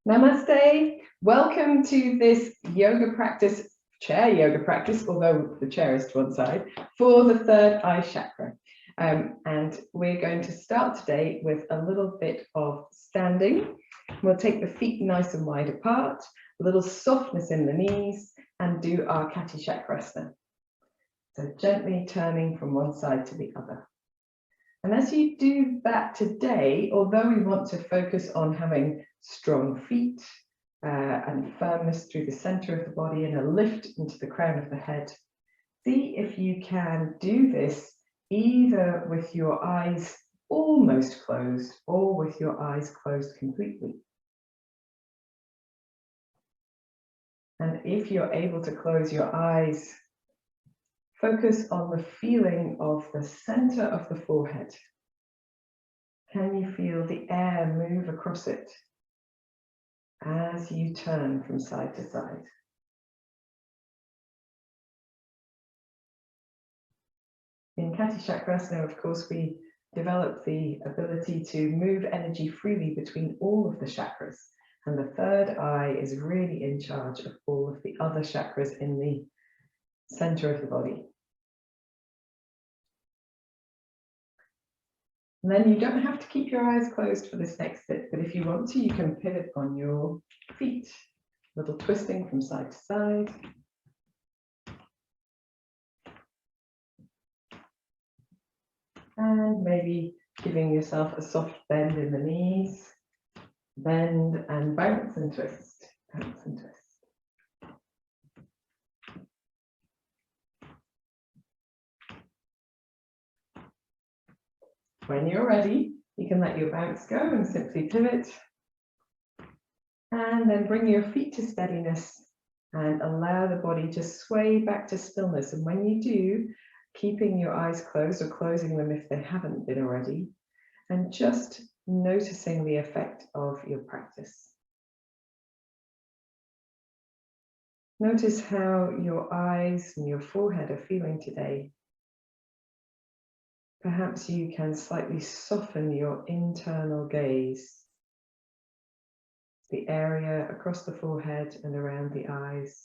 Namaste. Welcome to this yoga practice, chair yoga practice, although the chair is to one side, for the third eye chakra. And we're going to start today with a little bit of standing. We'll take the feet nice and wide apart, a little softness in the knees, and do our Kati Chakrasana. So gently turning from one side to the other. And as you do that today, although we want to focus on having strong feet and firmness through the center of the body and a lift into the crown of the head, see if you can do this either with your eyes almost closed or with your eyes closed completely. And if you're able to close your eyes, focus on the feeling of the center of the forehead. Can you feel the air move across it as you turn from side to side? In Kati Chakrasana, of course, we develop the ability to move energy freely between all of the chakras. And the third eye is really in charge of all of the other chakras in the center of the body. And then you don't have to keep your eyes closed for this next bit, but if you want to, you can pivot on your feet. A little twisting from side to side. And maybe giving yourself a soft bend in the knees. Bend and bounce and twist, bounce and twist. When you're ready, you can let your bounce go and simply pivot. And then bring your feet to steadiness and allow the body to sway back to stillness. And when you do, keeping your eyes closed or closing them if they haven't been already, and just noticing the effect of your practice. Notice how your eyes and your forehead are feeling today. Perhaps you can slightly soften your internal gaze, the area across the forehead and around the eyes.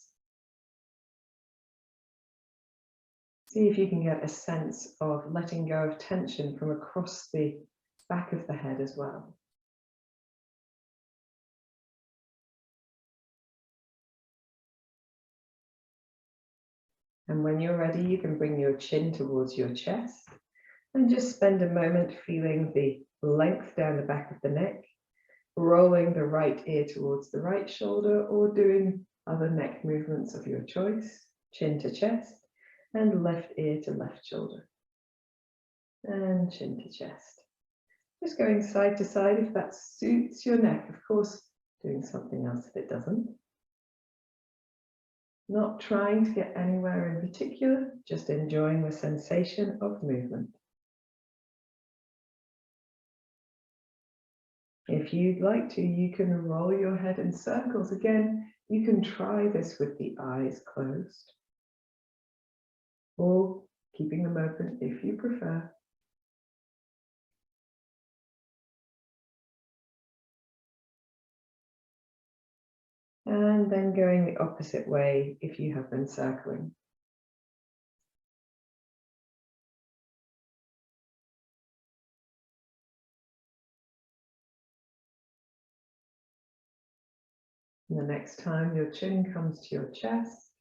See if you can get a sense of letting go of tension from across the back of the head as well. And when you're ready, you can bring your chin towards your chest and just spend a moment feeling the length down the back of the neck, rolling the right ear towards the right shoulder or doing other neck movements of your choice, chin to chest and left ear to left shoulder and chin to chest. Just going side to side if that suits your neck. Of course, doing something else if it doesn't. Not trying to get anywhere in particular, just enjoying the sensation of movement. If you'd like to, you can roll your head in circles. Again, you can try this with the eyes closed or keeping them open if you prefer. And then going the opposite way if you have been circling. And the next time your chin comes to your chest,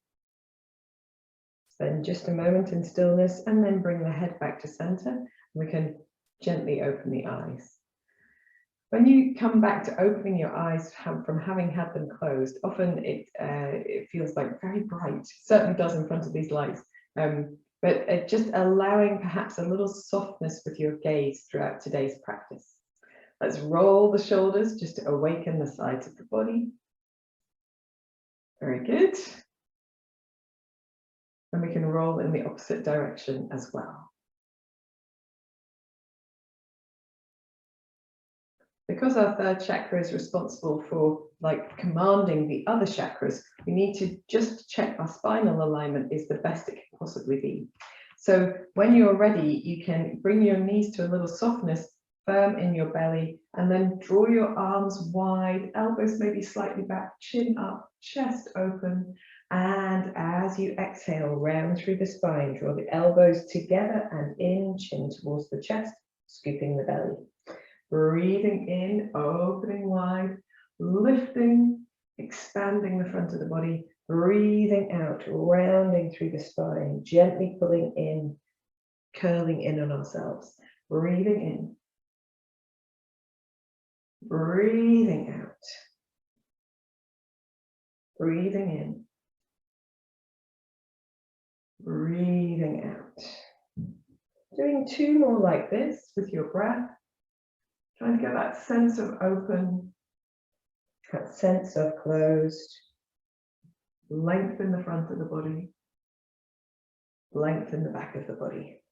spend just a moment in stillness and then bring the head back to center. We can gently open the eyes. When you come back to opening your eyes from having had them closed, often it feels like very bright, certainly does in front of these lights, but just allowing perhaps a little softness with your gaze throughout today's practice. Let's roll the shoulders just to awaken the sides of the body. Very good. And we can roll in the opposite direction as well. Because our third chakra is responsible for commanding the other chakras, we need to just check our spinal alignment is the best it can possibly be. So when you're ready, you can bring your knees to a little softness firm in your belly, and then draw your arms wide, elbows maybe slightly back, chin up, chest open. And as you exhale, round through the spine, draw the elbows together and in, chin towards the chest, scooping the belly. Breathing in, opening wide, lifting, expanding the front of the body. Breathing out, rounding through the spine, gently pulling in, curling in on ourselves. Breathing in. Breathing out. Breathing in. Breathing out. Doing 2 more like this with your breath. Trying to get that sense of open, that sense of closed. Lengthen the front of the body. Lengthen the back of the body.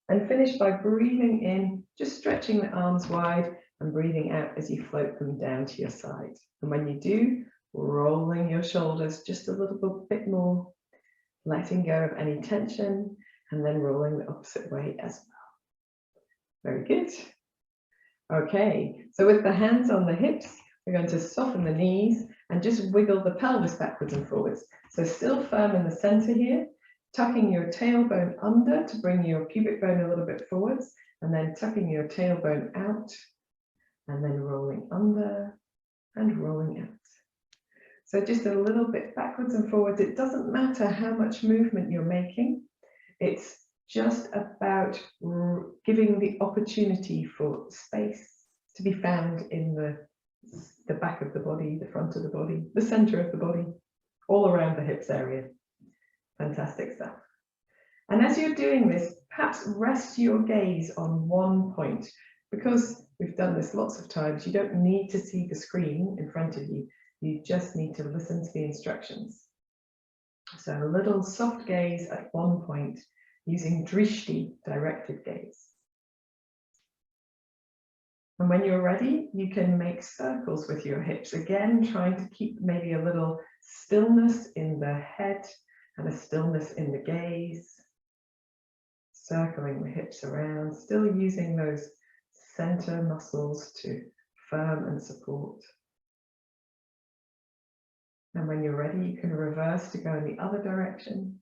And finish by breathing in, just stretching the arms wide, and breathing out as you float them down to your side. And when you do, rolling your shoulders just a little bit more, letting go of any tension, and then rolling the opposite way as well. Very good. Okay, so with the hands on the hips, we're going to soften the knees and just wiggle the pelvis backwards and forwards. So still firm in the center here, tucking your tailbone under to bring your pubic bone a little bit forwards, and then tucking your tailbone out, and then rolling under and rolling out. So just a little bit backwards and forwards. It doesn't matter how much movement you're making. It's just about giving the opportunity for space to be found in the back of the body, the front of the body, the center of the body, all around the hips area. Fantastic stuff. And as you're doing this, perhaps rest your gaze on one point. Because we've done this lots of times, you don't need to see the screen in front of you. You just need to listen to the instructions. So a little soft gaze at one point using drishti, directed gaze. And when you're ready, you can make circles with your hips. Again, trying to keep maybe a little stillness in the head and a stillness in the gaze. Circling the hips around, still using those center muscles to firm and support. And when you're ready, you can reverse to go in the other direction.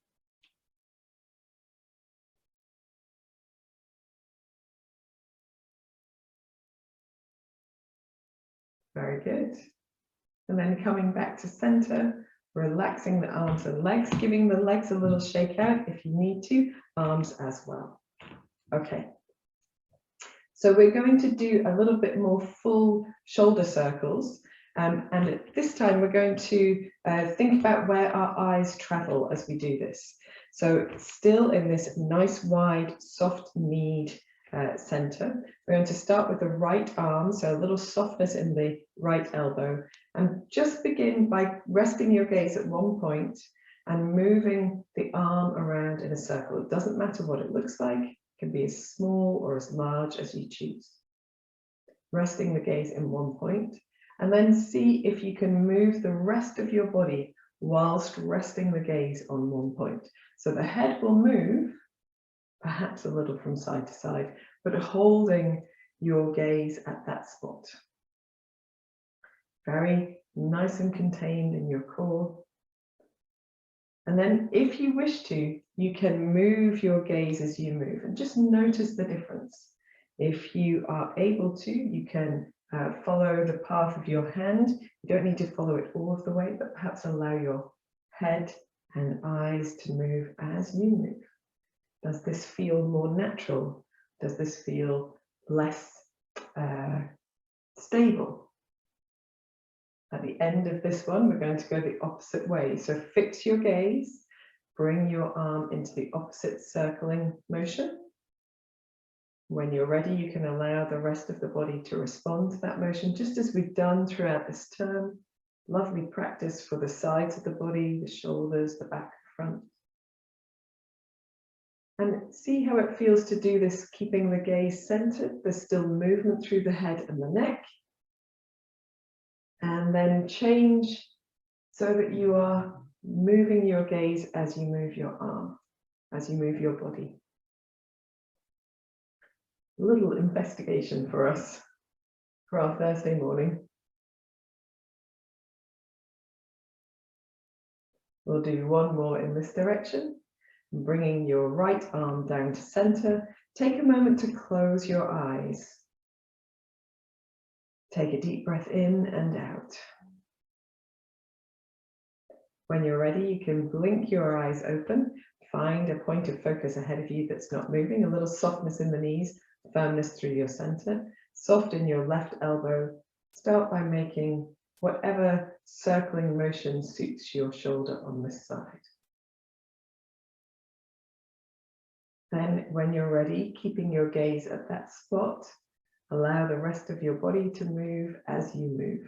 Very good. And then coming back to center, relaxing the arms and legs, giving the legs a little shake out if you need to, arms as well. Okay. So we're going to do a little bit more full shoulder circles. And at this time, we're going to think about where our eyes travel as we do this. So still in this nice, wide, soft kneed center, we're going to start with the right arm, so a little softness in the right elbow, and just begin by resting your gaze at one point and moving the arm around in a circle. It doesn't matter what it looks like. It can be as small or as large as you choose. Resting the gaze in one point, and then see if you can move the rest of your body whilst resting the gaze on one point. So the head will move, perhaps a little from side to side, but holding your gaze at that spot. Very nice and contained in your core. And then if you wish to, you can move your gaze as you move and just notice the difference. If you are able to, you can follow the path of your hand. You don't need to follow it all of the way, but perhaps allow your head and eyes to move as you move. Does this feel more natural? Does this feel less stable? At the end of this one, we're going to go the opposite way. So fix your gaze, bring your arm into the opposite circling motion. When you're ready, you can allow the rest of the body to respond to that motion, just as we've done throughout this term. Lovely practice for the sides of the body, the shoulders, the back, the front. And see how it feels to do this, keeping the gaze centered. There's still movement through the head and the neck. And then change so that you are moving your gaze as you move your arm, as you move your body. little investigation for us for our Thursday morning. We'll do one more in this direction, bringing your right arm down to center. Take a moment to close your eyes. Take a deep breath in and out. When you're ready, you can blink your eyes open. Find a point of focus ahead of you that's not moving, a little softness in the knees, firmness through your center, soft in your left elbow. Start by making whatever circling motion suits your shoulder on this side. Then, when you're ready, keeping your gaze at that spot, allow the rest of your body to move as you move.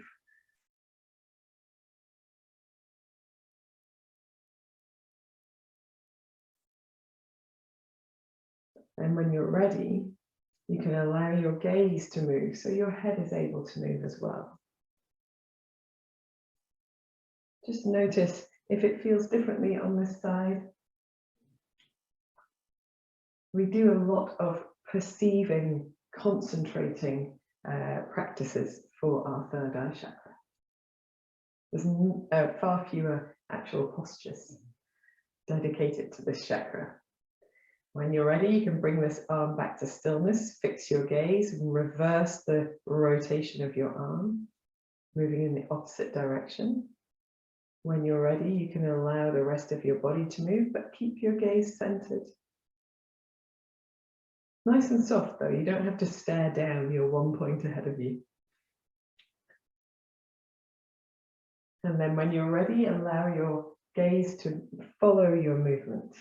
And when you're ready, you can allow your gaze to move, so your head is able to move as well. Just notice if it feels differently on this side. We do a lot of perceiving, concentrating practices for our third eye chakra. There's far fewer actual postures dedicated to this chakra. When you're ready, you can bring this arm back to stillness, fix your gaze, and reverse the rotation of your arm, moving in the opposite direction. When you're ready, you can allow the rest of your body to move, but keep your gaze centered. Nice and soft though, you don't have to stare down, you're 1 point ahead of you. And then when you're ready, allow your gaze to follow your movement.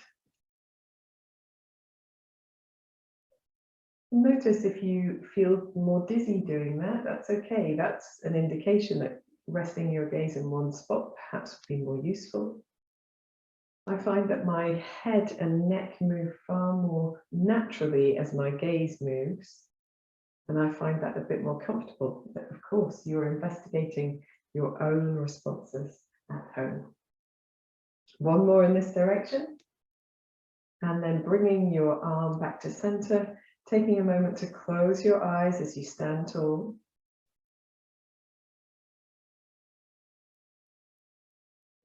Notice if you feel more dizzy doing that, that's okay. That's an indication that resting your gaze in one spot perhaps would be more useful. I find that my head and neck move far more naturally as my gaze moves, and I find that a bit more comfortable. But of course, you're investigating your own responses at home. One more in this direction, and then bringing your arm back to center, taking a moment to close your eyes as you stand tall.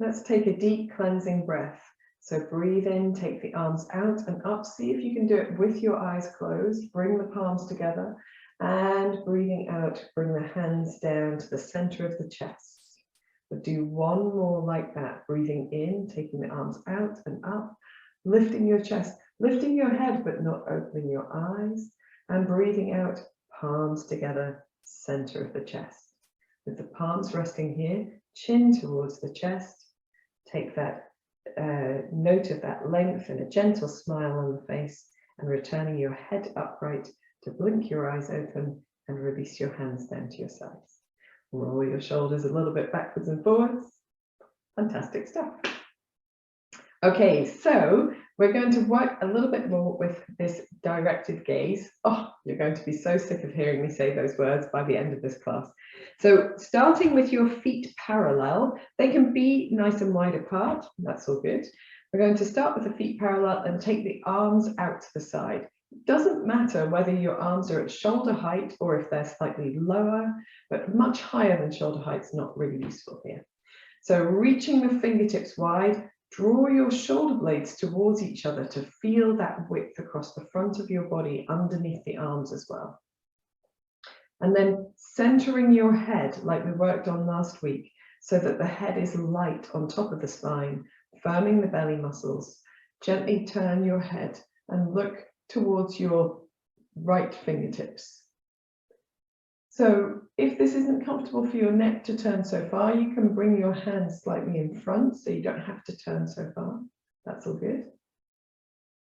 Let's take a deep cleansing breath. So breathe in, take the arms out and up. See if you can do it with your eyes closed. Bring the palms together, and breathing out, bring the hands down to the center of the chest. But do one more like that. Breathing in, taking the arms out and up, lifting your chest, lifting your head, but not opening your eyes, and breathing out, palms together, center of the chest. With the palms resting here, chin towards the chest. Take that note of that length and a gentle smile on the face, and returning your head upright to blink your eyes open and release your hands down to your sides. Roll your shoulders a little bit backwards and forwards. Fantastic stuff. Okay, so we're going to work a little bit more with this directed gaze. Oh, you're going to be so sick of hearing me say those words by the end of this class. So starting with your feet parallel, they can be nice and wide apart. That's all good. We're going to start with the feet parallel and take the arms out to the side. It doesn't matter whether your arms are at shoulder height or if they're slightly lower, but much higher than shoulder height is not really useful here. So reaching the fingertips wide, draw your shoulder blades towards each other to feel that width across the front of your body underneath the arms as well. And then centering your head like we worked on last week so that the head is light on top of the spine, firming the belly muscles. Gently turn your head and look towards your right fingertips. So if this isn't comfortable for your neck to turn so far, you can bring your hands slightly in front so you don't have to turn so far. That's all good.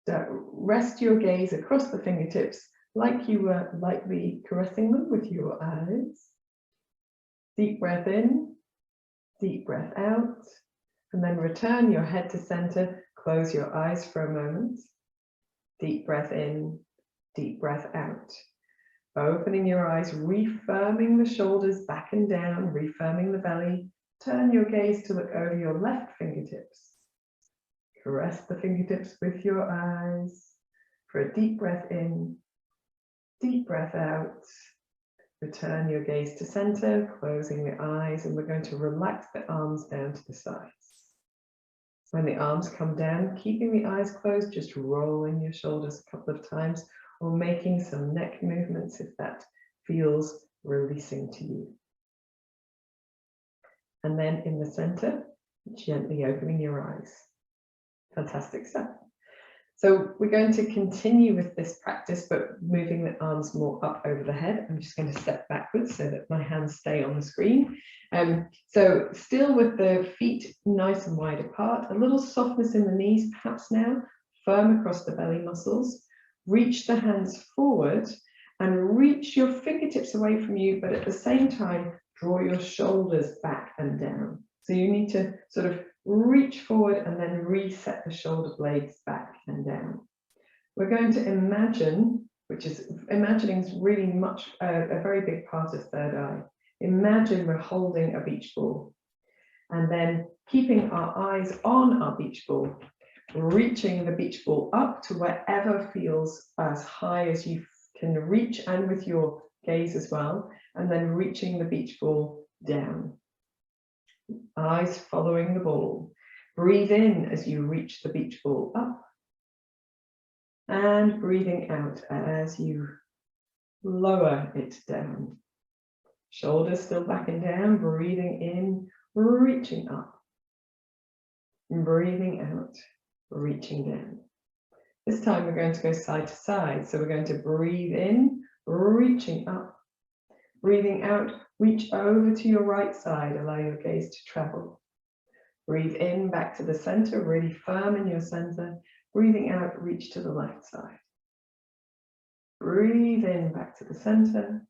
So rest your gaze across the fingertips like you were lightly caressing them with your eyes. Deep breath in, deep breath out, and then return your head to center. Close your eyes for a moment. Deep breath in, deep breath out. Opening your eyes, refirming the shoulders back and down, refirming the belly. Turn your gaze to look over your left fingertips. Caress the fingertips with your eyes for a deep breath in, Deep breath out. Return your gaze to center, closing the eyes, and we're going to relax the arms down to the sides. When the arms come down, keeping the eyes closed, just rolling your shoulders a couple of times or making some neck movements if that feels releasing to you. And then in the center, gently opening your eyes. Fantastic stuff. So we're going to continue with this practice, but moving the arms more up over the head. I'm just going to step backwards so that my hands stay on the screen. So still with the feet nice and wide apart, a little softness in the knees, perhaps now, firm across the belly muscles. Reach the hands forward and reach your fingertips away from you, but at the same time, draw your shoulders back and down. So you need to sort of reach forward and then reset the shoulder blades back and down. We're going to imagine, imagining is really much a very big part of third eye. Imagine we're holding a beach ball and then keeping our eyes on our beach ball, reaching the beach ball up to wherever feels as high as you can reach and with your gaze as well, and then reaching the beach ball down. Eyes following the ball. Breathe in as you reach the beach ball up and breathing out as you lower it down. Shoulders still back and down, breathing in, reaching up. Breathing out, reaching down. This time we're going to go side to side. So we're going to breathe in, reaching up. Breathing out, reach over to your right side, allow your gaze to travel. Breathe in, back to the center, really firm in your center. Breathing out, reach to the left side. Breathe in, back to the center.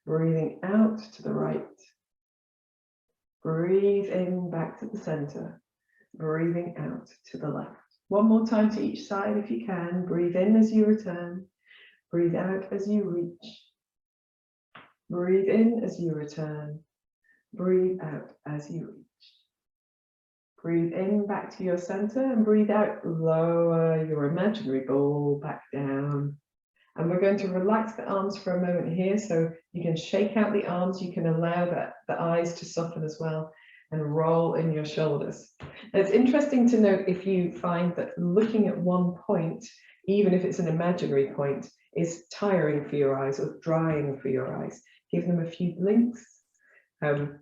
Breathing out to the right. Breathe in, back to the center. Breathing out to the left. One more time to each side if you can. Breathe in as you return. Breathe out as you reach. Breathe in as you return. Breathe out as you reach. Breathe in back to your center and breathe out, lower your imaginary ball back down. And we're going to relax the arms for a moment here. So you can shake out the arms. You can allow the eyes to soften as well and roll in your shoulders. And it's interesting to note if you find that looking at one point, even if it's an imaginary point, is tiring for your eyes or drying for your eyes. Give them a few blinks and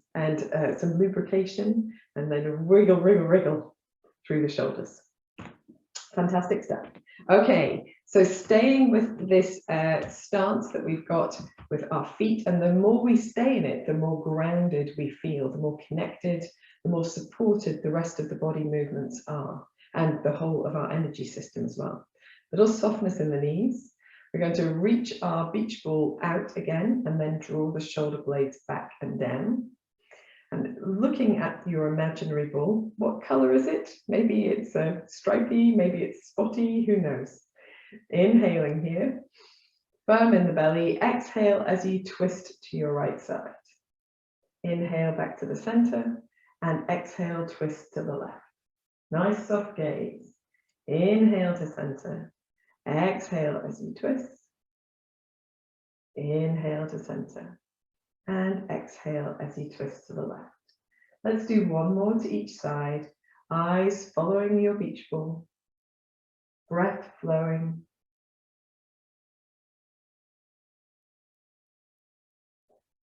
some lubrication, and then wriggle, wriggle, wriggle through the shoulders. Fantastic stuff. Okay, so staying with this stance that we've got with our feet, and the more we stay in it, the more grounded we feel, the more connected, the more supported the rest of the body movements are, and the whole of our energy system as well. Little softness in the knees. We're going to reach our beach ball out again and then draw the shoulder blades back and down. And looking at your imaginary ball, what color is it? Maybe it's stripy, maybe it's spotty, who knows? Inhaling here, firm in the belly. Exhale as you twist to your right side. Inhale back to the center and exhale, twist to the left. Nice soft gaze. Inhale to center. Exhale as you twist. Inhale to center. And exhale as you twist to the left. Let's do one more to each side. Eyes following your beach ball. Breath flowing.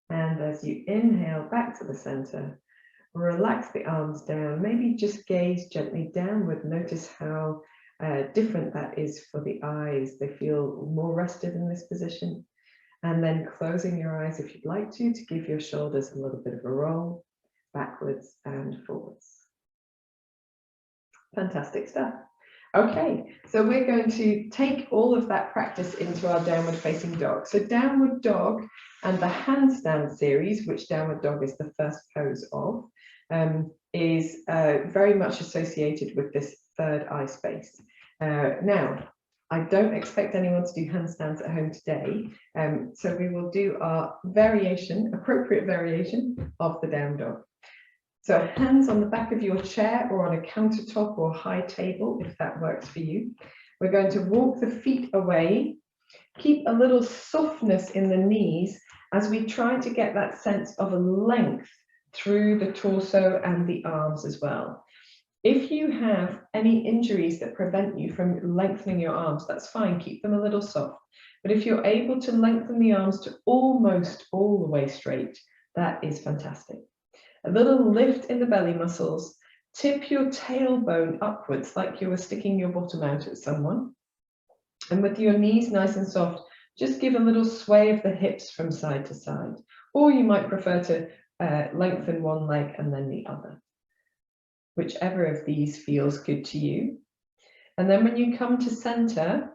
And as you inhale back to the center, relax the arms down. Maybe just gaze gently downward. Notice how different that is for the eyes. They feel more rested in this position. And then closing your eyes if you'd like to give your shoulders a little bit of a roll, backwards and forwards. Fantastic stuff. Okay, so we're going to take all of that practice into our downward facing dog. So downward dog and the handstand series, which downward dog is the first pose of, is very much associated with this third eye space. Now, I don't expect anyone to do handstands at home today, so we will do our variation, appropriate variation of the down dog. So hands on the back of your chair or on a countertop or high table, if that works for you. We're going to walk the feet away Keep a little softness in the knees as we try to get that sense of a length through the torso and the arms as well. If you have any injuries that prevent you from lengthening your arms, that's fine, keep them a little soft. But if you're able to lengthen the arms to almost all the way straight, that is fantastic. A little lift in the belly muscles, tip your tailbone upwards like you were sticking your bottom out at someone. And with your knees nice and soft, just give a little sway of the hips from side to side. Or you might prefer to lengthen one leg and then the other. Whichever of these feels good to you. And then when you come to center,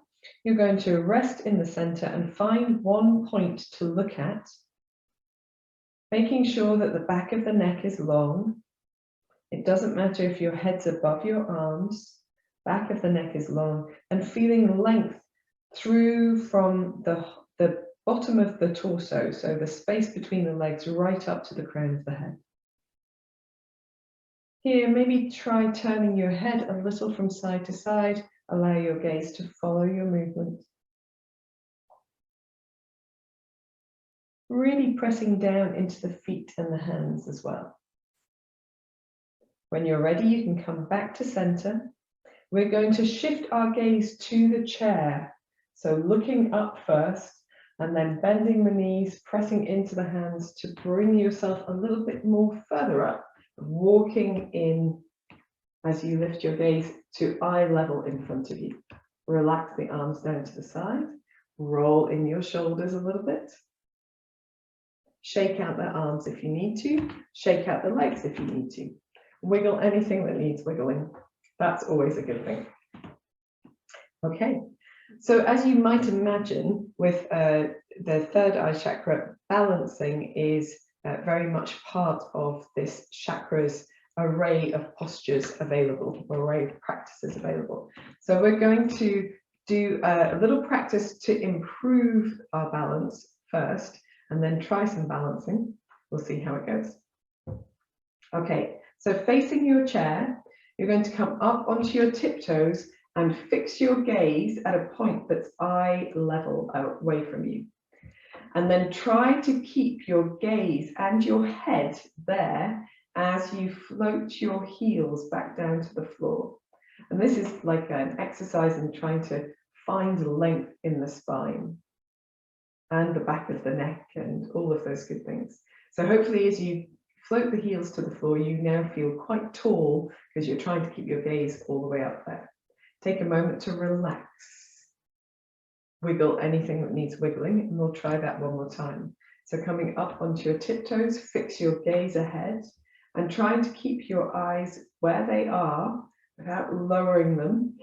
you're going to rest in the center and find one point to look at, making sure that the back of the neck is long. It doesn't matter if your head's above your arms, back of the neck is long, and feeling length through from the bottom of the torso, so the space between the legs right up to the crown of the head. Here, maybe try turning your head a little from side to side. Allow your gaze to follow your movement. Really pressing down into the feet and the hands as well. When you're ready, you can come back to center. We're going to shift our gaze to the chair. So looking up first and then bending the knees, pressing into the hands to bring yourself a little bit more further up. Walking in as you lift your gaze to eye level in front of you. Relax the arms down to the side. Roll in your shoulders a little bit. Shake out the arms if you need to. Shake out the legs if you need to. Wiggle anything that needs wiggling. That's always a good thing. Okay, so as you might imagine, with the third eye chakra, balancing is very much part of this chakra's array of postures available, array of practices available. So we're going to do a little practice to improve our balance first, and then try some balancing. We'll see how it goes. Okay, so facing your chair, you're going to come up onto your tiptoes and fix your gaze at a point that's eye level away from you. And then try to keep your gaze and your head there as you float your heels back down to the floor. And this is like an exercise in trying to find length in the spine and the back of the neck and all of those good things. So hopefully as you float the heels to the floor, you now feel quite tall because you're trying to keep your gaze all the way up there. Take a moment to relax. Wiggle anything that needs wiggling, and we'll try that one more time. So coming up onto your tiptoes, fix your gaze ahead and trying to keep your eyes where they are without lowering them.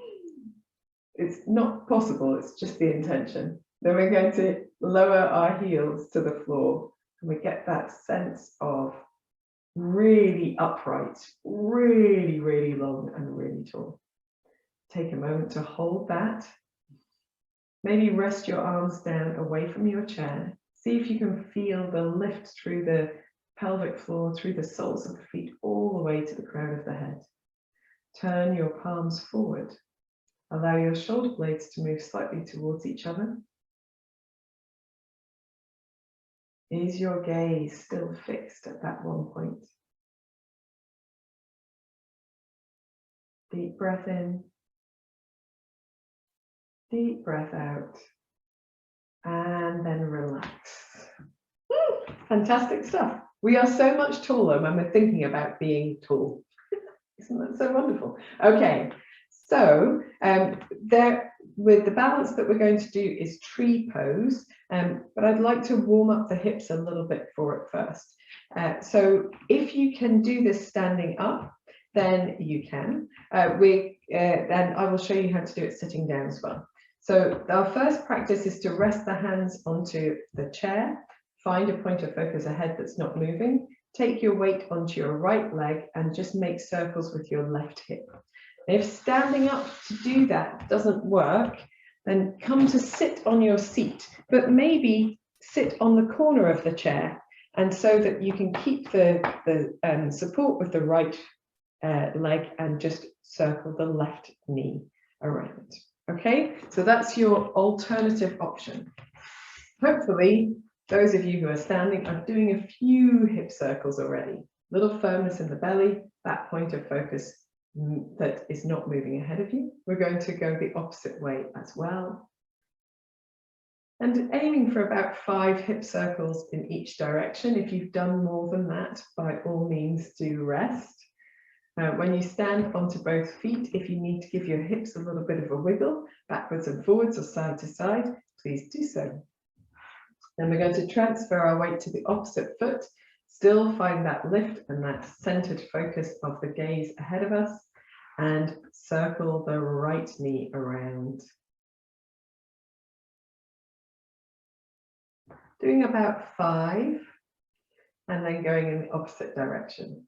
It's not possible, it's just the intention. Then we're going to lower our heels to the floor and we get that sense of really upright, really, really long and really tall. Take a moment to hold that. Maybe rest your arms down away from your chair. See if you can feel the lift through the pelvic floor, through the soles of the feet, all the way to the crown of the head. Turn your palms forward. Allow your shoulder blades to move slightly towards each other. Is your gaze still fixed at that one point? Deep breath in. Deep breath out, and then relax. Fantastic stuff. We are so much taller when we're thinking about being tall. Isn't that so wonderful? Okay, so with the balance that we're going to do is tree pose, but I'd like to warm up the hips a little bit for it first. So if you can do this standing up, then you can. Then I will show you how to do it sitting down as well. So our first practice is to rest the hands onto the chair, find a point of focus ahead that's not moving, take your weight onto your right leg and just make circles with your left hip. If standing up to do that doesn't work, then come to sit on your seat, but maybe sit on the corner of the chair, and so that you can keep the support with the right leg and just circle the left knee around. Okay, so that's your alternative option. Hopefully, those of you who are standing are doing a few hip circles already. Little firmness in the belly, that point of focus that is not moving ahead of you. We're going to go the opposite way as well. And aiming for about 5 hip circles in each direction. If you've done more than that, by all means do rest. When you stand onto both feet, if you need to give your hips a little bit of a wiggle, backwards and forwards or side to side, please do so. Then we're going to transfer our weight to the opposite foot, still find that lift and that centered focus of the gaze ahead of us, and circle the right knee around. Doing about 5, and then going in the opposite direction.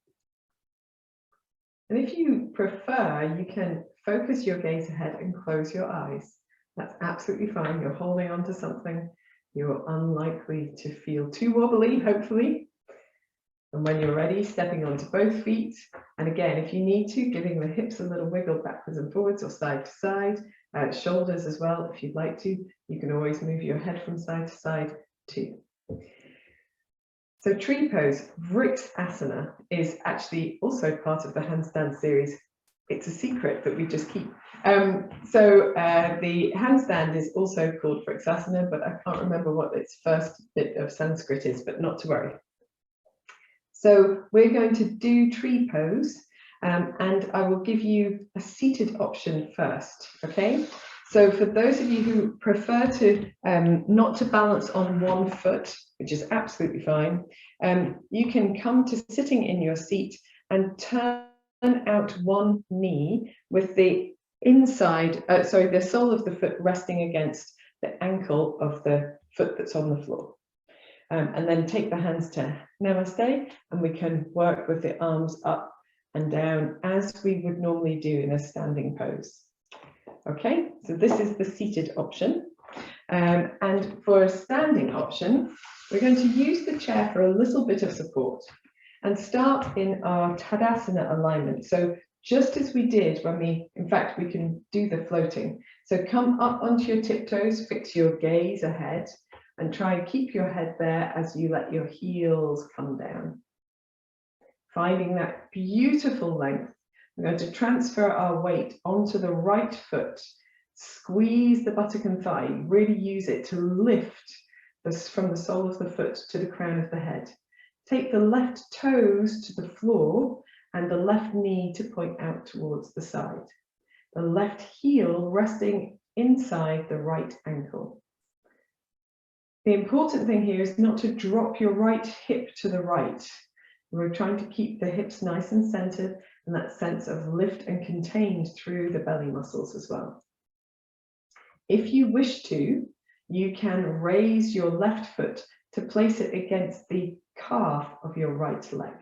And if you prefer, you can focus your gaze ahead and close your eyes. That's absolutely fine. You're holding on to something. You're unlikely to feel too wobbly, hopefully. And when you're ready, stepping onto both feet. And again, if you need to, giving the hips a little wiggle backwards and forwards or side to side, shoulders as well, if you'd like to. You can always move your head from side to side too. So tree pose, Vriksasana, is actually also part of the handstand series. It's a secret that we just keep. The handstand is also called Vriksasana, but I can't remember what its first bit of Sanskrit is, but not to worry. So we're going to do tree pose, and I will give you a seated option first, okay? So for those of you who prefer to not to balance on one foot, which is absolutely fine, you can come to sitting in your seat and turn out one knee with the inside, the sole of the foot resting against the ankle of the foot that's on the floor. And then take the hands to Namaste, and we can work with the arms up and down as we would normally do in a standing pose. Okay, so this is the seated option. And for a standing option, we're going to use the chair for a little bit of support and start in our Tadasana alignment. So just as we did when we can do the floating. So come up onto your tiptoes, fix your gaze ahead, and try and keep your head there as you let your heels come down. Finding that beautiful length, we're going to transfer our weight onto the right foot, squeeze the buttock and thigh, really use it to lift this from the sole of the foot to the crown of the head. Take the left toes to the floor and the left knee to point out towards the side. The left heel resting inside the right ankle. The important thing here is not to drop your right hip to the right. We're trying to keep the hips nice and centered and that sense of lift and contained through the belly muscles as well. If you wish to, you can raise your left foot to place it against the calf of your right leg.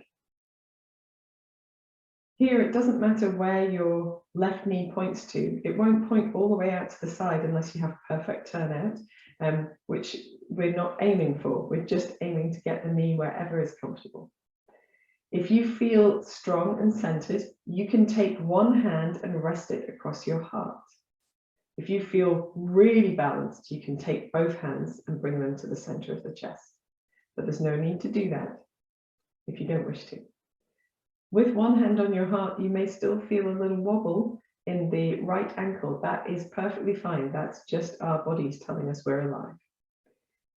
Here, it doesn't matter where your left knee points to. It won't point all the way out to the side unless you have perfect turnout, which we're not aiming for. We're just aiming to get the knee wherever is comfortable. If you feel strong and centered, you can take one hand and rest it across your heart. If you feel really balanced, you can take both hands and bring them to the center of the chest. But there's no need to do that if you don't wish to. With one hand on your heart, you may still feel a little wobble in the right ankle. That is perfectly fine. That's just our bodies telling us we're alive.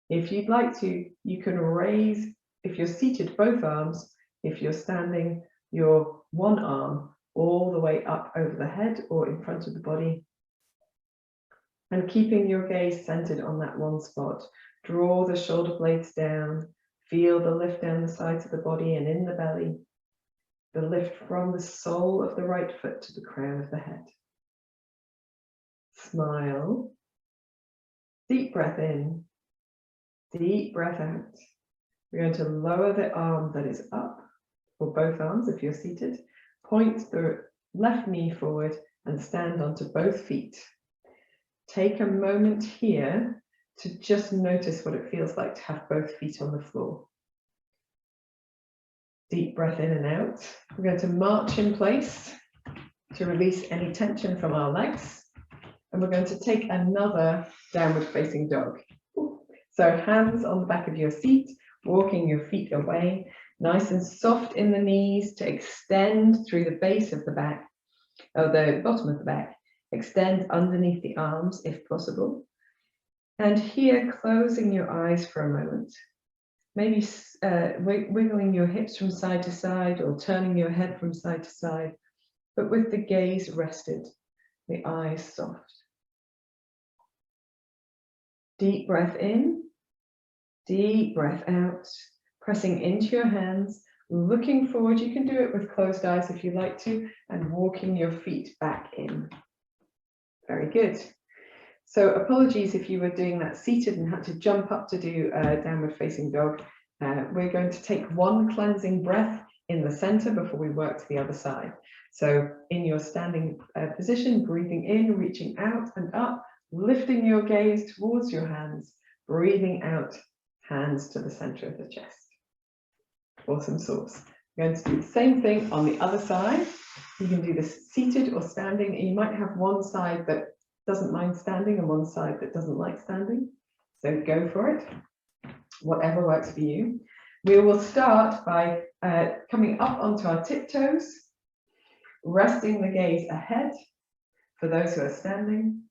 If you'd like to, you can raise, if you're seated, both arms. If you're standing, your one arm all the way up over the head or in front of the body. And keeping your gaze centered on that one spot. Draw the shoulder blades down. Feel the lift down the sides of the body and in the belly. The lift from the sole of the right foot to the crown of the head. Smile. Deep breath in. Deep breath out. We're going to lower the arm that is up, or both arms if you're seated. Point the left knee forward and stand onto both feet. Take a moment here to just notice what it feels like to have both feet on the floor. Deep breath in and out. We're going to march in place to release any tension from our legs. And we're going to take another downward facing dog. So hands on the back of your seat, walking your feet away, nice and soft in the knees to extend through the base of the back, or the bottom of the back, extend underneath the arms if possible. And here, closing your eyes for a moment, maybe wiggling your hips from side to side or turning your head from side to side, but with the gaze rested, the eyes soft. Deep breath in, deep breath out, pressing into your hands, looking forward. You can do it with closed eyes if you like to, and walking your feet back in. Very good. So apologies if you were doing that seated and had to jump up to do a downward facing dog. We're going to take one cleansing breath in the center before we work to the other side. So in your standing position, breathing in, reaching out and up, lifting your gaze towards your hands, breathing out, hands to the center of the chest. Awesome sauce. We're going to do the same thing on the other side. You can do this seated or standing. You might have one side that doesn't mind standing and one side that doesn't like standing. So go for it, whatever works for you. We will start by coming up onto our tiptoes, resting the gaze ahead for those who are standing,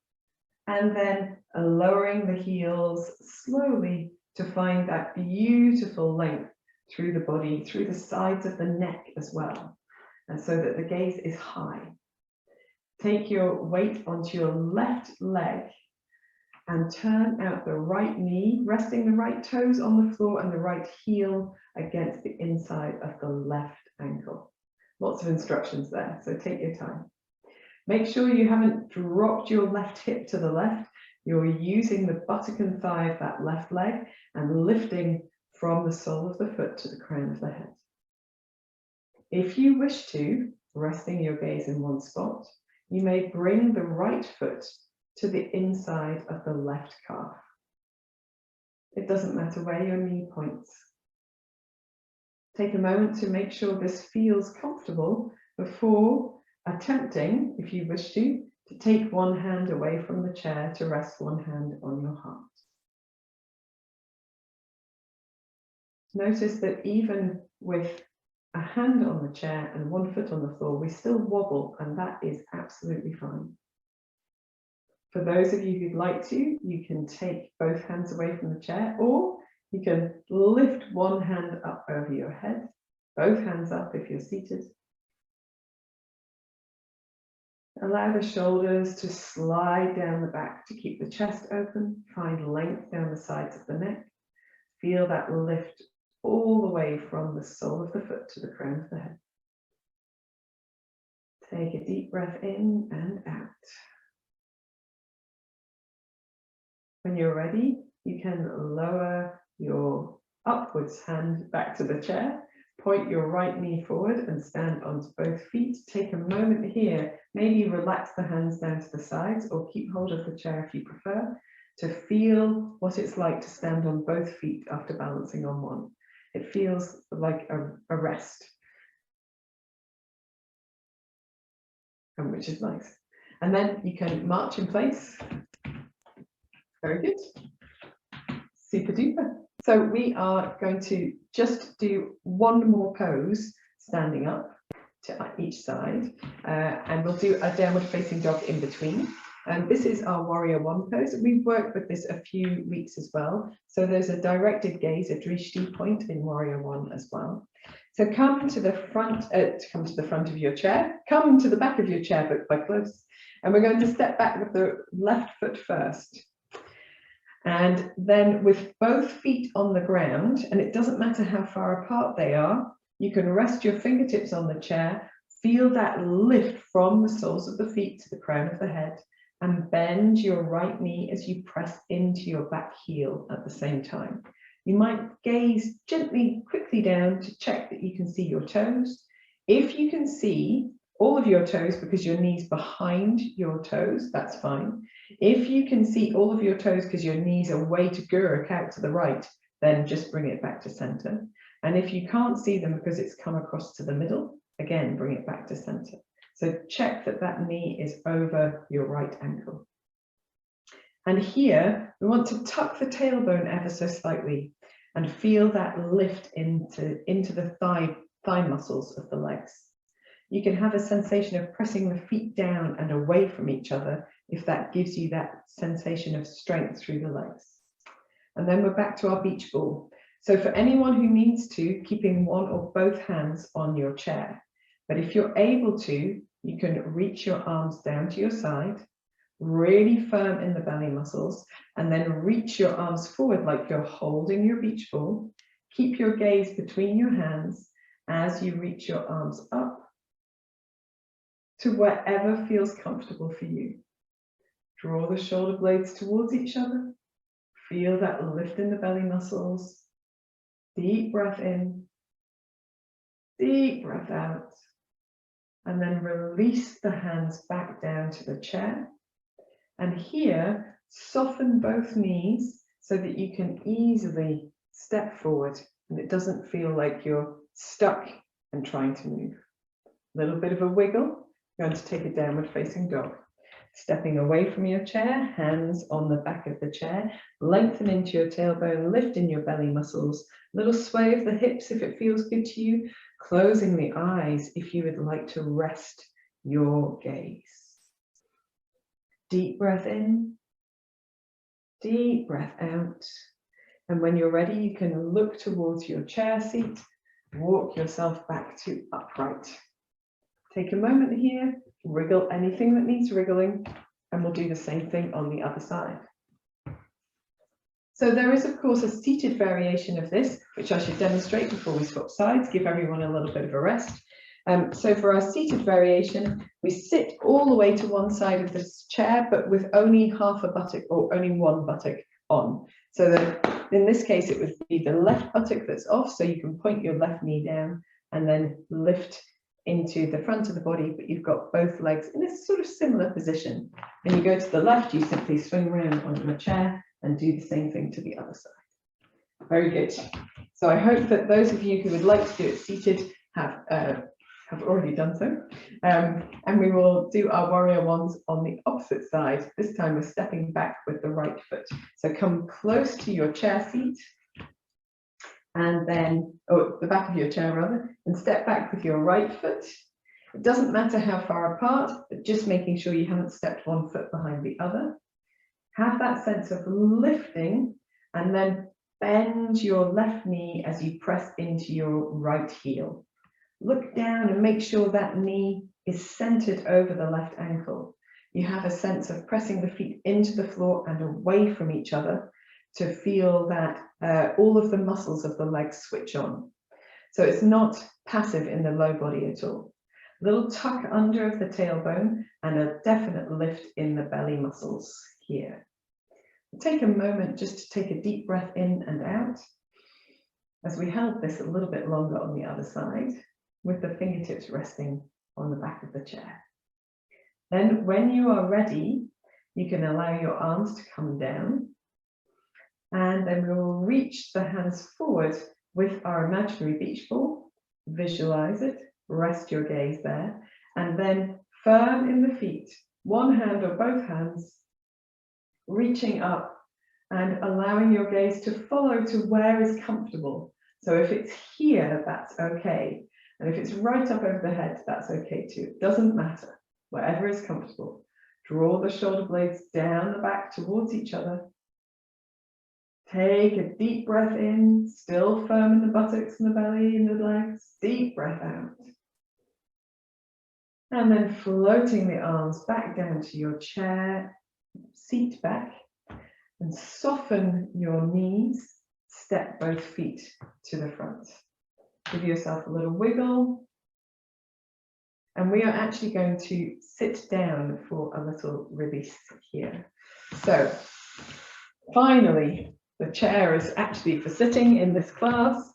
and then lowering the heels slowly to find that beautiful length through the body, through the sides of the neck as well, and so that the gaze is high. Take your weight onto your left leg and turn out the right knee, resting the right toes on the floor and the right heel against the inside of the left ankle. Lots of instructions there, so take your time. Make sure you haven't dropped your left hip to the left. You're using the buttock and thigh of that left leg and lifting from the sole of the foot to the crown of the head. If you wish to, resting your gaze in one spot, you may bring the right foot to the inside of the left calf. It doesn't matter where your knee points. Take a moment to make sure this feels comfortable before attempting, if you wish to take one hand away from the chair to rest one hand on your heart. Notice that even with a hand on the chair and one foot on the floor, we still wobble, and that is absolutely fine. For those of you who'd like to, you can take both hands away from the chair, or you can lift one hand up over your head, both hands up if you're seated. Allow the shoulders to slide down the back to keep the chest open. Find length down the sides of the neck. Feel that lift all the way from the sole of the foot to the crown of the head. Take a deep breath in and out. When you're ready, you can lower your upwards hand back to the chair, point your right knee forward and stand onto both feet. Take a moment here, maybe relax the hands down to the sides or keep hold of the chair if you prefer, to feel what it's like to stand on both feet after balancing on one. It feels like a rest, and which is nice. And then you can march in place. Very good. Super duper. So we are going to just do one more pose, standing up to each side, and we'll do a downward facing dog in between. And this is our warrior one pose. We've worked with this a few weeks as well. So there's a directed gaze, a drishti point in warrior one as well. So come to the front of your chair, come to the back of your chair, but quite close. And we're going to step back with the left foot first. And then with both feet on the ground, and it doesn't matter how far apart they are, you can rest your fingertips on the chair, feel that lift from the soles of the feet to the crown of the head, and bend your right knee as you press into your back heel at the same time. You might gaze gently, quickly down to check that you can see your toes. If you can see all of your toes because your knee's behind your toes, that's fine. If you can see all of your toes because your knees are way to gurk out to the right, then just bring it back to center. And if you can't see them because it's come across to the middle, again, bring it back to center. So check that that knee is over your right ankle. And here we want to tuck the tailbone ever so slightly and feel that lift into the thigh muscles of the legs. You can have a sensation of pressing the feet down and away from each other if that gives you that sensation of strength through the legs. And then we're back to our beach ball. So for anyone who needs to, keeping one or both hands on your chair. But if you're able to, you can reach your arms down to your side, really firm in the belly muscles, and then reach your arms forward like you're holding your beach ball. Keep your gaze between your hands as you reach your arms up to wherever feels comfortable for you. Draw the shoulder blades towards each other. Feel that lift in the belly muscles. Deep breath in, deep breath out, and then release the hands back down to the chair. And here, soften both knees so that you can easily step forward and it doesn't feel like you're stuck and trying to move. A little bit of a wiggle. You're going to take a downward facing dog. Stepping away from your chair, hands on the back of the chair, lengthen into your tailbone, lift in your belly muscles, little sway of the hips if it feels good to you, closing the eyes if you would like to rest your gaze. Deep breath in, deep breath out. And when you're ready, you can look towards your chair seat, walk yourself back to upright. Take a moment here, wriggle anything that needs wriggling, and we'll do the same thing on the other side. So there is, of course, a seated variation of this, which I should demonstrate before we swap sides, give everyone a little bit of a rest. So for our seated variation, we sit all the way to one side of this chair, but with only half a buttock or only one buttock on. So that in this case, it would be the left buttock that's off, so you can point your left knee down and then lift into the front of the body, but you've got both legs in a sort of similar position. And you go to the left, you simply swing around onto the chair and do the same thing to the other side. Very good. So I hope that those of you who would like to do it seated have already done so. And we will do our warrior ones on the opposite side. This time we're stepping back with the right foot. So come close to your chair seat, and then, the back of your chair rather, and step back with your right foot. It doesn't matter how far apart, but just making sure you haven't stepped one foot behind the other. Have that sense of lifting, and then bend your left knee as you press into your right heel. Look down and make sure that knee is centered over the left ankle. You have a sense of pressing the feet into the floor and away from each other to feel that all of the muscles of the legs switch on. So it's not passive in the low body at all. A little tuck under of the tailbone and a definite lift in the belly muscles here. Take a moment just to take a deep breath in and out as we held this a little bit longer on the other side with the fingertips resting on the back of the chair. Then when you are ready, you can allow your arms to come down, and then we will reach the hands forward with our imaginary beach ball. Visualize it, rest your gaze there, and then firm in the feet, one hand or both hands, reaching up and allowing your gaze to follow to where is comfortable. So if it's here, that's okay. And if it's right up over the head, that's okay too. It doesn't matter, wherever is comfortable. Draw the shoulder blades down the back towards each other. Take a deep breath in, still firm in the buttocks and the belly and the legs. Deep breath out. And then floating the arms back down to your chair, seat back, and soften your knees. Step both feet to the front. Give yourself a little wiggle. And we are actually going to sit down for a little release here. So finally, the chair is actually for sitting in this class.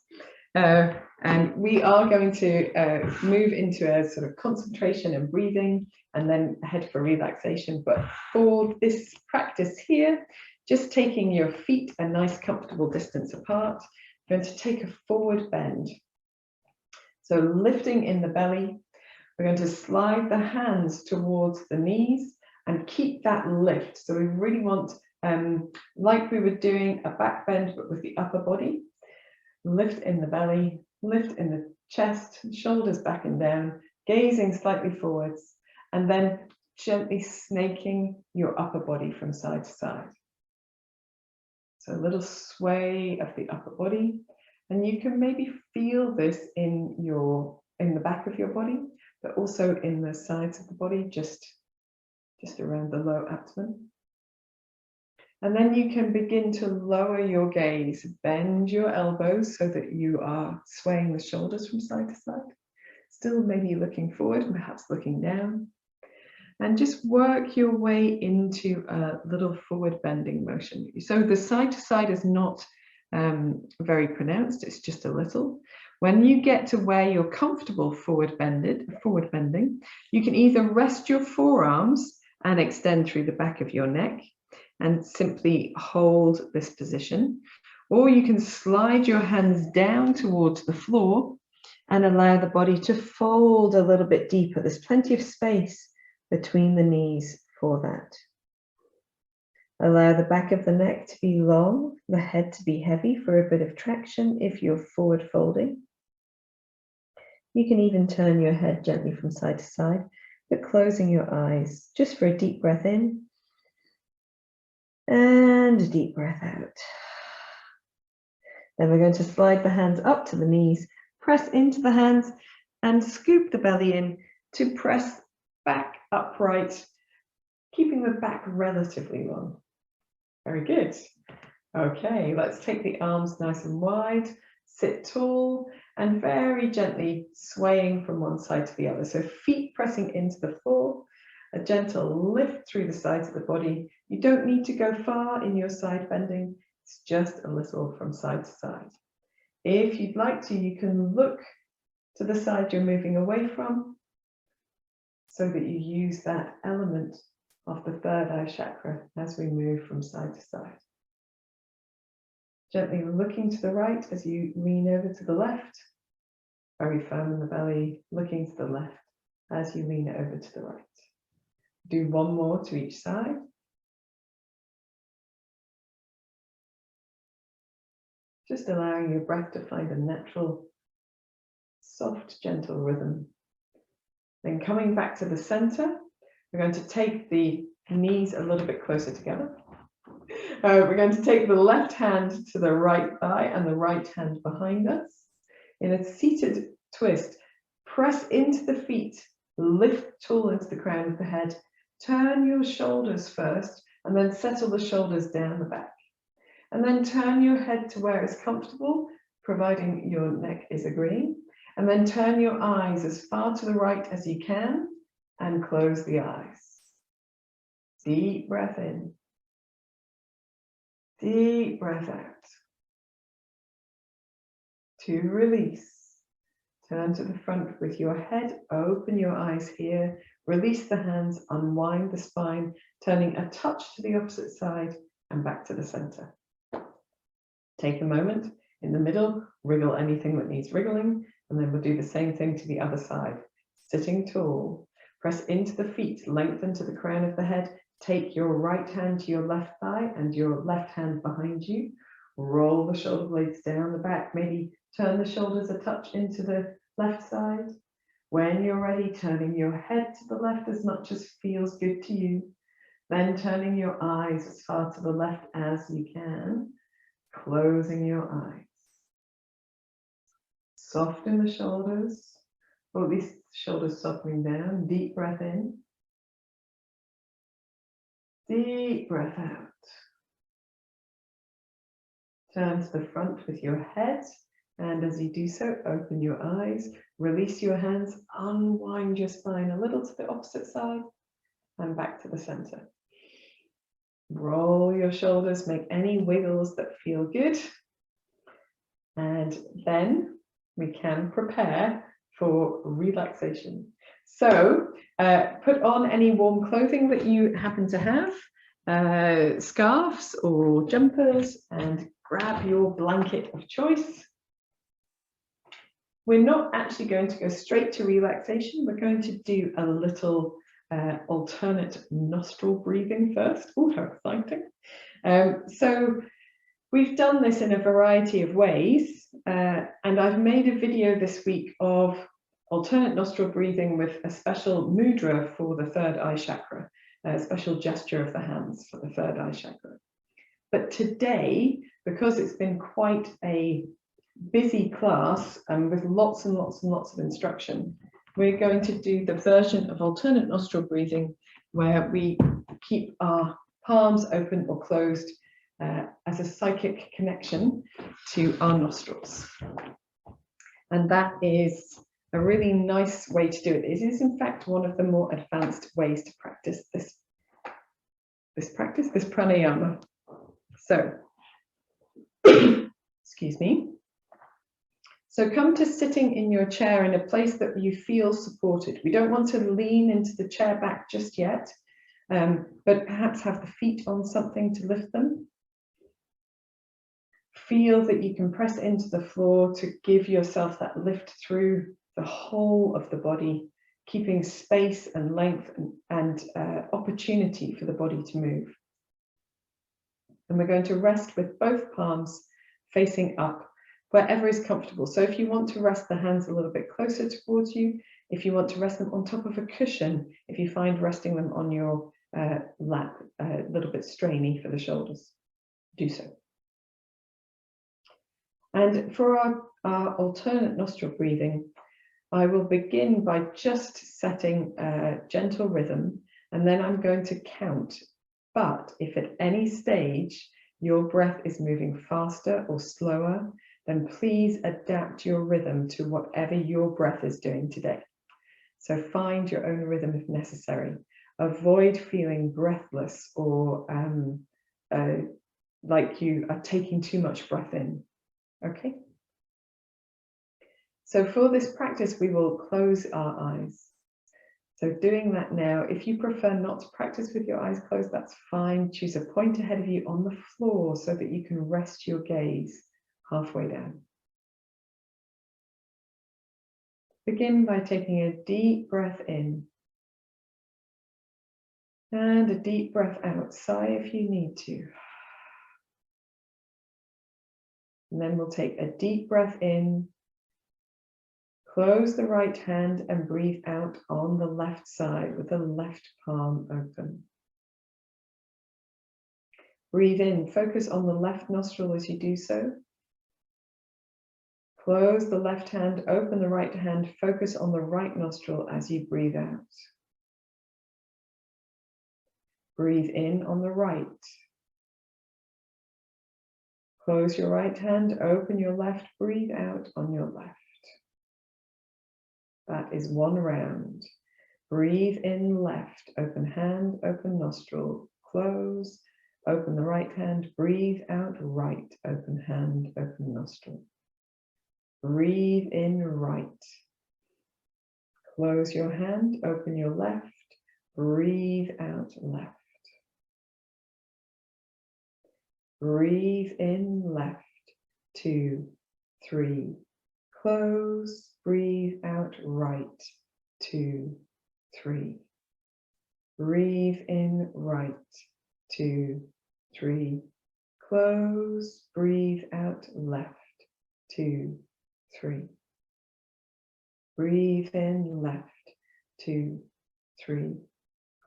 And we are going to move into a sort of concentration and breathing and then head for relaxation. But for this practice here, just taking your feet a nice comfortable distance apart, you're going to take a forward bend. So lifting in the belly, we're going to slide the hands towards the knees and keep that lift. So we really want like we were doing a back bend, but with the upper body. Lift in the belly, lift in the chest, shoulders back and down, gazing slightly forwards, and then gently snaking your upper body from side to side. So a little sway of the upper body, and you can maybe feel this in the back of your body, but also in the sides of the body, just around the low abdomen. And then you can begin to lower your gaze, bend your elbows so that you are swaying the shoulders from side to side. Still maybe looking forward, perhaps looking down. And just work your way into a little forward bending motion. So the side to side is not very pronounced, it's just a little. When you get to where you're comfortable forward bending, you can either rest your forearms and extend through the back of your neck and simply hold this position, or you can slide your hands down towards the floor and allow the body to fold a little bit deeper. There's plenty of space between the knees for that. Allow the back of the neck to be long, the head to be heavy for a bit of traction if you're forward folding. You can even turn your head gently from side to side, but closing your eyes just for a deep breath in and a deep breath out. Then we're going to slide the hands up to the knees, press into the hands and scoop the belly in to press back upright, keeping the back relatively long. Very good. Okay, let's take the arms nice and wide, sit tall and very gently swaying from one side to the other. So feet pressing into the floor, a gentle lift through the sides of the body. You don't need to go far in your side bending. It's just a little from side to side. If you'd like to, you can look to the side you're moving away from so that you use that element of the third eye chakra as we move from side to side. Gently looking to the right as you lean over to the left. Very firm in the belly, looking to the left as you lean over to the right. Do one more to each side. Just allowing your breath to find a natural, soft, gentle rhythm. Then coming back to the center, we're going to take the knees a little bit closer together. We're going to take the left hand to the right thigh and the right hand behind us. In a seated twist, press into the feet, lift tall into the crown of the head, turn your shoulders first, and then settle the shoulders down the back. And then turn your head to where it's comfortable, providing your neck is agreeing. And then turn your eyes as far to the right as you can and close the eyes. Deep breath in. Deep breath out. To release, turn to the front with your head, open your eyes here, release the hands, unwind the spine, turning a touch to the opposite side and back to the center. Take a moment in the middle, wriggle anything that needs wriggling, and then we'll do the same thing to the other side. Sitting tall, press into the feet, lengthen to the crown of the head, take your right hand to your left thigh and your left hand behind you. Roll the shoulder blades down the back, maybe turn the shoulders a touch into the left side. When you're ready, turning your head to the left as much as feels good to you. Then turning your eyes as far to the left as you can, closing your eyes. Soften the shoulders, or at least shoulders softening down. Deep breath in. Deep breath out. Turn to the front with your head, and as you do so, open your eyes, release your hands, unwind your spine a little to the opposite side, and back to the center. Roll your shoulders, make any wiggles that feel good, and then we can prepare for relaxation. So put on any warm clothing that you happen to have, scarves or jumpers, and grab your blanket of choice. We're not actually going to go straight to relaxation. We're going to do a little alternate nostril breathing first. Oh, how exciting. So we've done this in a variety of ways, and I've made a video this week of alternate nostril breathing with a special mudra for the third eye chakra, a special gesture of the hands for the third eye chakra. But today, because it's been quite a busy class and with lots and lots and lots of instruction, we're going to do the version of alternate nostril breathing where we keep our palms open or closed as a psychic connection to our nostrils. And that is a really nice way to do it. It is in fact one of the more advanced ways to practice this pranayama. So, excuse me. So come to sitting in your chair in a place that you feel supported. We don't want to lean into the chair back just yet, but perhaps have the feet on something to lift them. Feel that you can press into the floor to give yourself that lift through the whole of the body, keeping space and length and opportunity for the body to move. And we're going to rest with both palms facing up, wherever is comfortable. So if you want to rest the hands a little bit closer towards you, if you want to rest them on top of a cushion, if you find resting them on your lap a little bit strainy for the shoulders, do so. And for our alternate nostril breathing, I will begin by just setting a gentle rhythm, and then I'm going to count. But if at any stage your breath is moving faster or slower, then please adapt your rhythm to whatever your breath is doing today. So find your own rhythm if necessary. Avoid feeling breathless or like you are taking too much breath in. Okay? So for this practice, we will close our eyes. So doing that now, if you prefer not to practice with your eyes closed, that's fine. Choose a point ahead of you on the floor so that you can rest your gaze halfway down. Begin by taking a deep breath in and a deep breath out. Sigh if you need to. And then we'll take a deep breath in, close the right hand and breathe out on the left side with the left palm open. Breathe in, focus on the left nostril as you do so. Close the left hand, open the right hand, focus on the right nostril as you breathe out. Breathe in on the right. Close your right hand, open your left, breathe out on your left. That is one round. Breathe in left, open hand, open nostril, close, open the right hand, breathe out right, open hand, open nostril. Breathe in right. Close your hand, open your left, breathe out left. Breathe in left, 2, 3. Close, breathe out right, 2, 3. Breathe in right, 2, 3. Close, breathe out left, 2, 3. Breathe in left, 2, 3.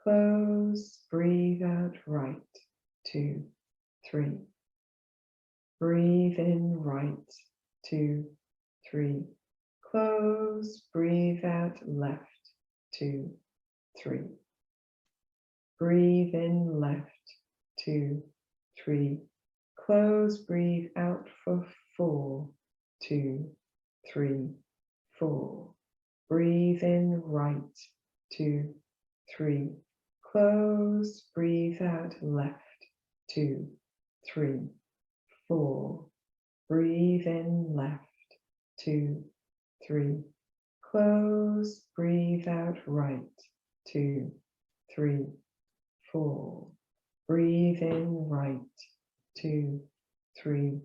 Close, breathe out right, 2, 3. Breathe in right, 2, 3. Close, breathe out left, 2, 3. Breathe in left, 2, 3. Close, breathe out for 4, 2, 3, 4. Breathe in right, 2, 3. Close, breathe out left, 2, 3, 4. Breathe in left, 2, 3. Close, breathe out right, 2, 3, 4. Breathe in right, 2, 3.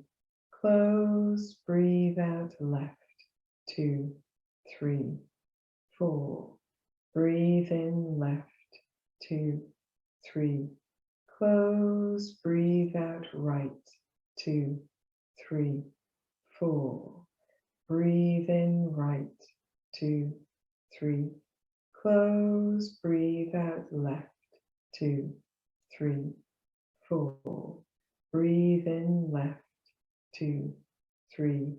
Close, breathe out left, 2, 3, 4. Breathe in left, 2, 3. close, breathe out, right, 2, 3, 4, breathe in, right, 2, 3, close, breathe out, left, 2, 3, 4, breathe in, left, 2, 3,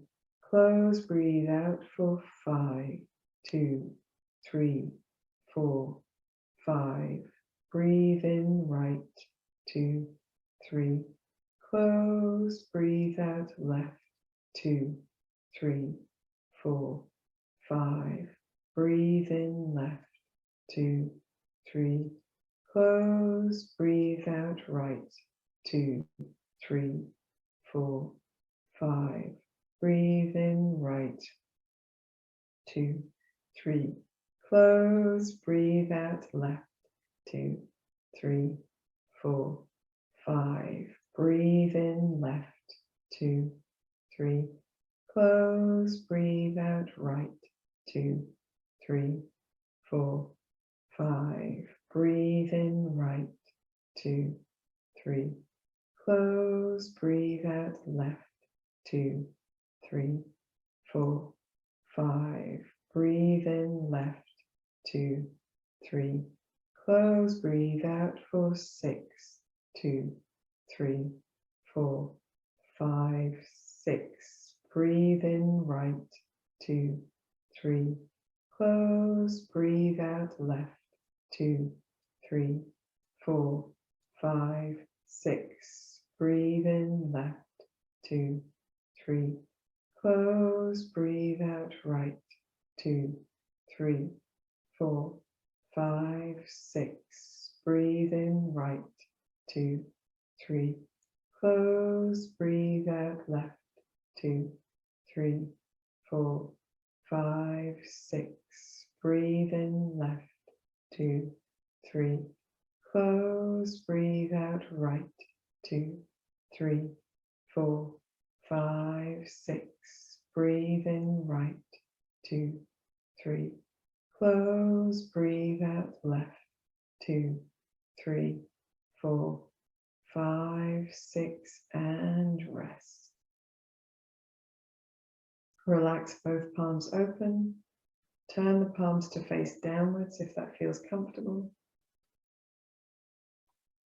close, breathe out for 5, 2, 3, 4, 5, breathe in, right, 2, 3, close, breathe out, left, 2, 3, 4, 5, breathe in, left, 2, 3, close, breathe out, right, 2, 3, 4, 5, breathe in, right, 2, 3, close, breathe out, left, 2, 3, 4, 5, breathe in, left, 2, 3, close, breathe out, right, 2, 3, 4, 5, breathe in, right, 2, 3, close, breathe out, left, 2, 3, 4, 5, breathe in, left, 2, 3, close, breathe out for 6, 2, 3, 4, 5, 6, breathe in, right, 2, 3, close, breathe out, left, 2, 3, 4, 5, 6, breathe in, left, 2, 3, close, breathe out, right, 2, 3, 4, 5, 6, breathe in, right, 2, 3, close, breathe out, left, 2, 3, 4, 5, 6, breathe in, left, 2, 3, close, breathe out, right, 2, 3, 4, 5, 6, breathe in, right, 2, 3, close, breathe out, left, 2, 3, 4, 5, 6, and rest. Relax both palms open. Turn the palms to face downwards if that feels comfortable.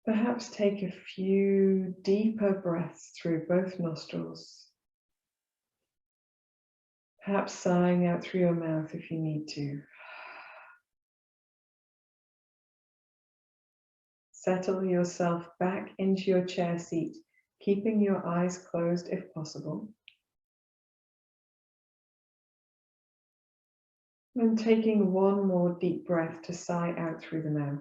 Perhaps take a few deeper breaths through both nostrils. Perhaps sighing out through your mouth if you need to. Settle yourself back into your chair seat, keeping your eyes closed if possible. And taking one more deep breath to sigh out through the mouth.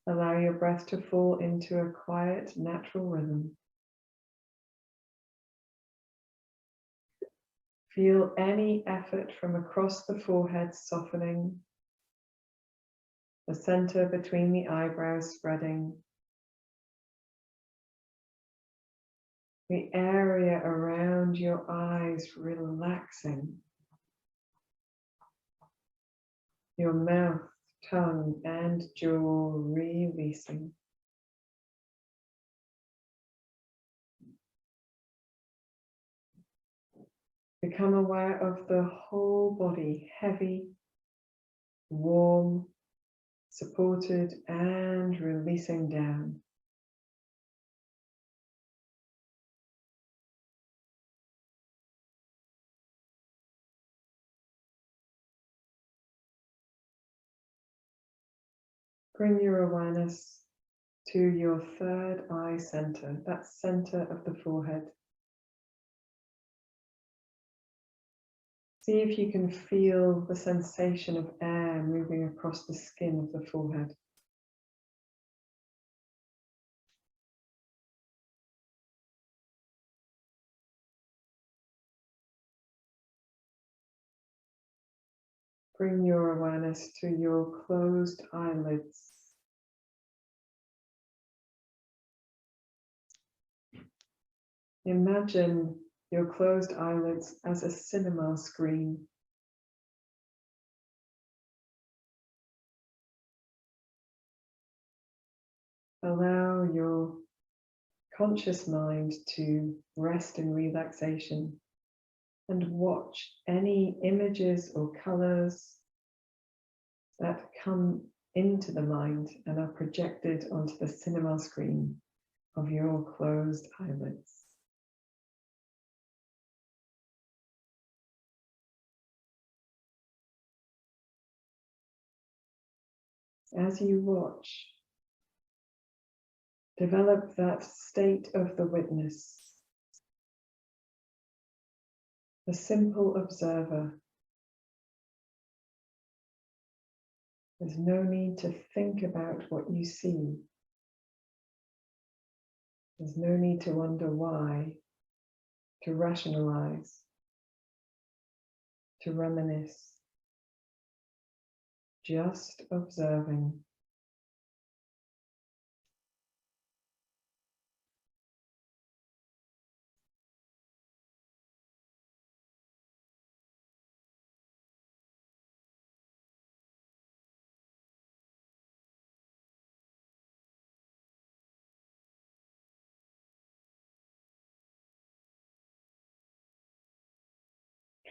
Allow your breath to fall into a quiet, natural rhythm. Feel any effort from across the forehead softening, the center between the eyebrows spreading, the area around your eyes relaxing, your mouth, tongue, and jaw releasing. Become aware of the whole body, heavy, warm, supported, and releasing down. Bring your awareness to your third eye center, that center of the forehead. See if you can feel the sensation of air moving across the skin of the forehead. Bring your awareness to your closed eyelids. Imagine your closed eyelids as a cinema screen. Allow your conscious mind to rest in relaxation and watch any images or colors that come into the mind and are projected onto the cinema screen of your closed eyelids. As you watch, develop that state of the witness, the simple observer. There's no need to think about what you see. There's no need to wonder why, to rationalize, to reminisce. Just observing.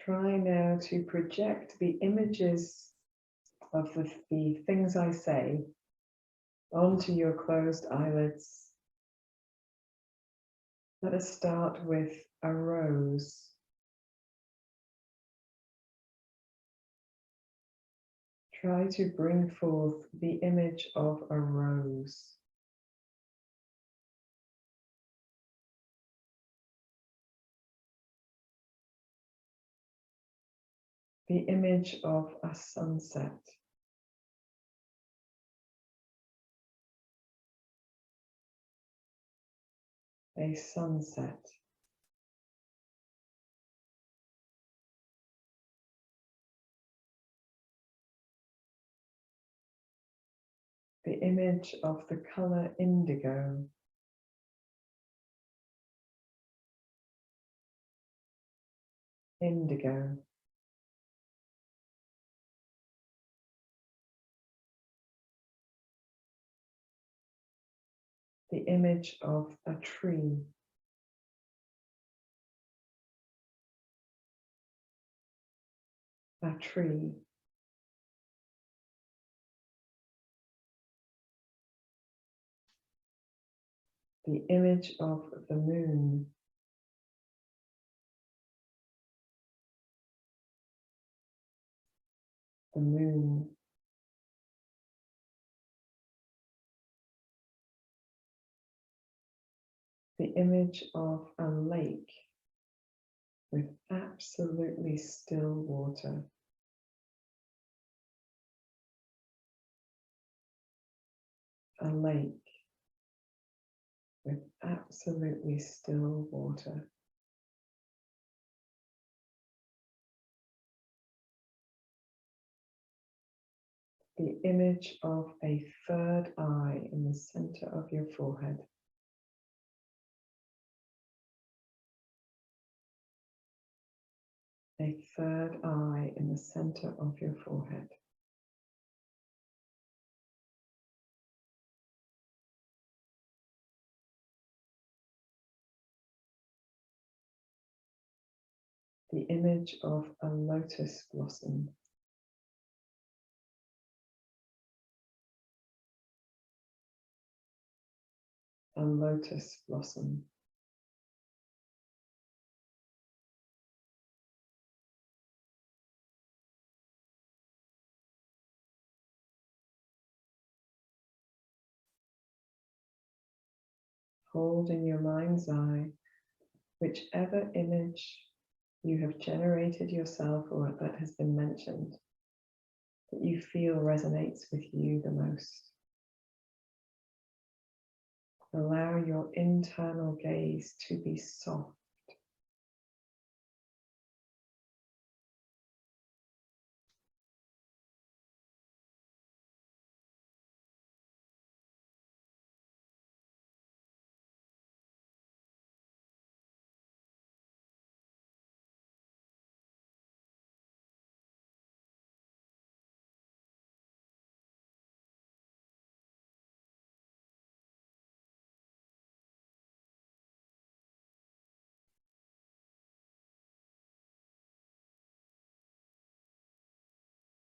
Try now to project the images of the things I say onto your closed eyelids. Let us start with a rose. Try to bring forth the image of a rose. The image of a sunset. A sunset. The image of the color indigo. Indigo. The image of a tree. A tree. The image of the moon. The moon. The image of a lake with absolutely still water. A lake with absolutely still water. The image of a third eye in the center of your forehead. A third eye in the center of your forehead. The image of a lotus blossom. A lotus blossom. Hold in your mind's eye whichever image you have generated yourself or that has been mentioned that you feel resonates with you the most. Allow your internal gaze to be soft.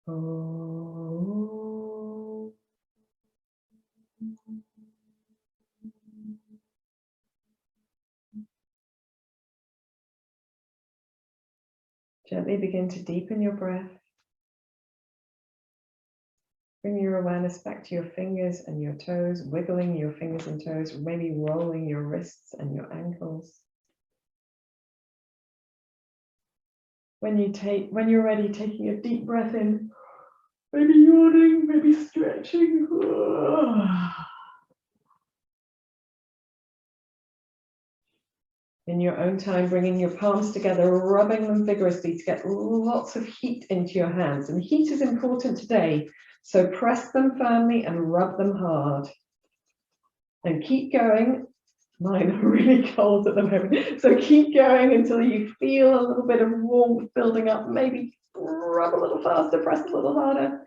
Oh. Gently begin to deepen your breath. Bring your awareness back to your fingers and your toes, wiggling your fingers and toes, maybe rolling your wrists and your ankles. When you're ready, taking a deep breath in, maybe yawning, maybe stretching. In your own time, bringing your palms together, rubbing them vigorously to get lots of heat into your hands. And heat is important today, so press them firmly and rub them hard. And keep going. Mine are really cold at the moment, so keep going until you feel a little bit of warmth building up. Maybe rub a little faster, press a little harder,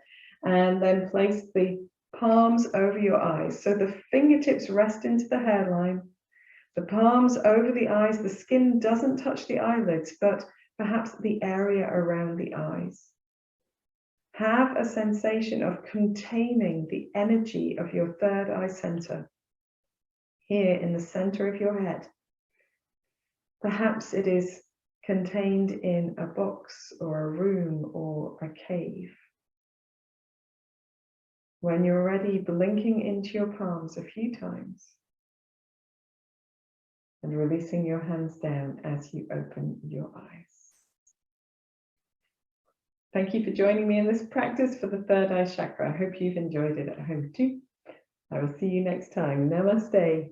and then place the palms over your eyes. So the fingertips rest into the hairline. The palms over the eyes, the skin doesn't touch the eyelids, but perhaps the area around the eyes. Have a sensation of containing the energy of your third eye center here in the center of your head. Perhaps it is contained in a box or a room or a cave. When you're ready, blinking into your palms a few times. And releasing your hands down as you open your eyes. Thank you for joining me in this practice for the third eye chakra. I hope you've enjoyed it at home too. I will see you next time. Namaste.